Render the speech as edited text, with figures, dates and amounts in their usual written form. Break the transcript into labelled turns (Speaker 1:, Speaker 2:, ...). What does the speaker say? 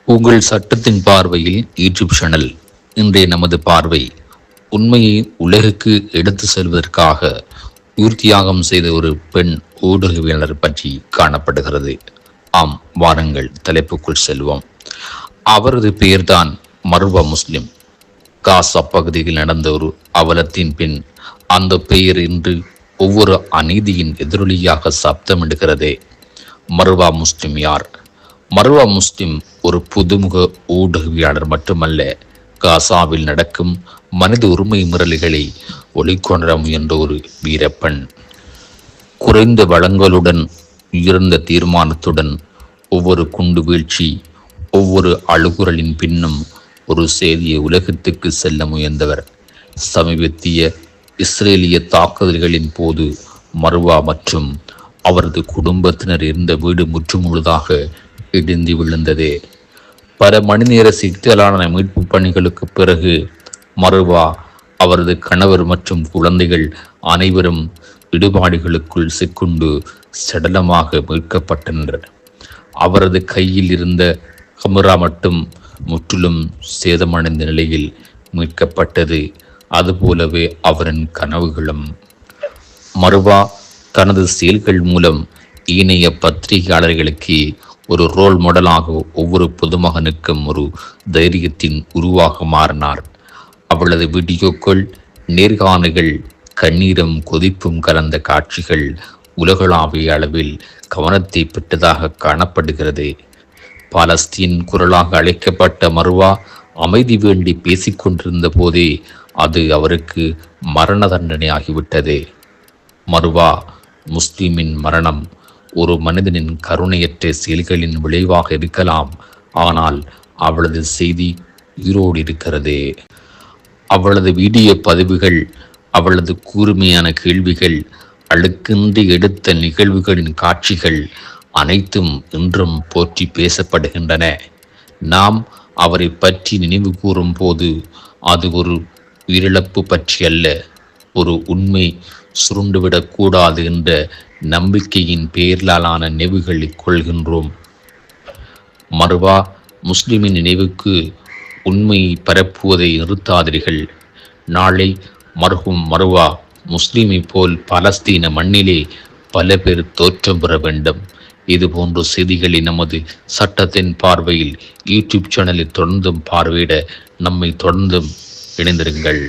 Speaker 1: உங்கள் சட்டத்தின் பார்வையில் யூடியூப் சேனல். இன்றைய நமது பார்வை உண்மையை உலகுக்கு எடுத்து செல்வதற்காக உயிர்த்தியாகம் செய்த ஒரு பெண் ஊடகவியலாளர் பற்றி காணப்படுகிறது. ஆம், வாருங்கள் தலைப்புக்குள் செல்வோம். அவரது பெயர்தான் மர்வா முஸ்லிம். காசா பகுதியில் நடந்த ஒரு அவலத்தின் பின் அந்த பெயர் இன்று ஒவ்வொரு அநீதியின் எதிரொலியாக சப்தமிடுகிறதே. மர்வா முஸ்லிம் யார்? மர்வா முஸ்லிம் ஒரு புதுமுக ஊடகவியலாளர் மட்டுமல்ல, காசாவில் நடக்கும் மனித உரிமை மீறல்களை ஒளிக்கொணர முயன்ற ஒரு வீரப்பெண். குறைந்த வளங்களுடன் உயர்ந்த தீர்மானத்துடன் ஒவ்வொரு குண்டு வீழ்ச்சி, ஒவ்வொரு அழுகுரலின் பின்னும் ஒரு செய்தியை உலகத்துக்கு செல்ல முயன்றவர். சமீபத்திய இஸ்ரேலிய தாக்குதல்களின் போது மர்வா மற்றும் அவரது குடும்பத்தினர் இருந்த வீடு முற்றுமுழுதாக இடிந்து விழுந்தது. பல மணி நேர சிக்கலான மீட்பு பணிகளுக்கு பிறகு மர்வா, அவரது கணவர் மற்றும் குழந்தைகள் அனைவரும் இடுபாடுகளுக்குள் சிக்குண்டு சடலமாக மீட்கப்பட்டனர். அவரது கையில் இருந்த கமரா மட்டும் முற்றிலும் சேதமடைந்த நிலையில் மீட்கப்பட்டது. அதுபோலவே அவரின் கனவுகளும். மர்வா தனது செயல்கள் மூலம் இணைய பத்திரிகையாளர்களுக்கு ஒரு ரோல் மாடலாக, ஒவ்வொரு பொதுமகனுக்கும் ஒரு தைரியத்தின் உருவாக மாறினார். அவளது வீடியோக்கள், நேர்காணல்கள், கண்ணீரும் கொதிப்பும் கலந்த காட்சிகள் உலகளாவிய அளவில் கவனத்தை பெற்றதாக காணப்படுகிறது. பாலஸ்தீன் குரலாக அழைக்கப்பட்ட மர்வா அமைதி வேண்டி பேசிக்கொண்டிருந்த போதே அது அவருக்கு மரண தண்டனையாகிவிட்டது. மர்வா முஸ்லிமின் மரணம் ஒரு மனிதனின் கருணையற்ற செயல்களின் விளைவாக இருக்கலாம், ஆனால் அவளது செய்தி உயிரோடு இருக்கிறது. அவளது வீடியோ பதிவுகள், அவளது கூர்மையான கேள்விகள், அழுக்கின்றி எடுத்த நிகழ்வுகளின் காட்சிகள் அனைத்தும் இன்றும் போற்றி பேசப்படுகின்றன. நாம் அவரை பற்றி நினைவு கூறும் போது அது ஒரு உயிரிழப்பு பற்றி அல்ல, ஒரு உண்மை சுருண்டுவிடக்கூடாது என்ற நம்பிக்கையின் பேரலான நினைவுகளை கொள்கின்றோம். மர்வா முஸ்லிமின் நினைவுக்கு உண்மையை பரப்புவதை நிறுத்தாதீர்கள். நாளை மர்ஹூம் மர்வா முஸ்லிமை போல் பாலஸ்தீன மண்ணிலே பல பேர் தோற்றம் பெற வேண்டும். இதுபோன்ற செய்திகளை நமது சட்டத்தின் பார்வையில் யூடியூப் சேனலில் தொடர்ந்தும் பார்வையிட நம்மை தொடர்ந்தும் இணைந்திருங்கள்.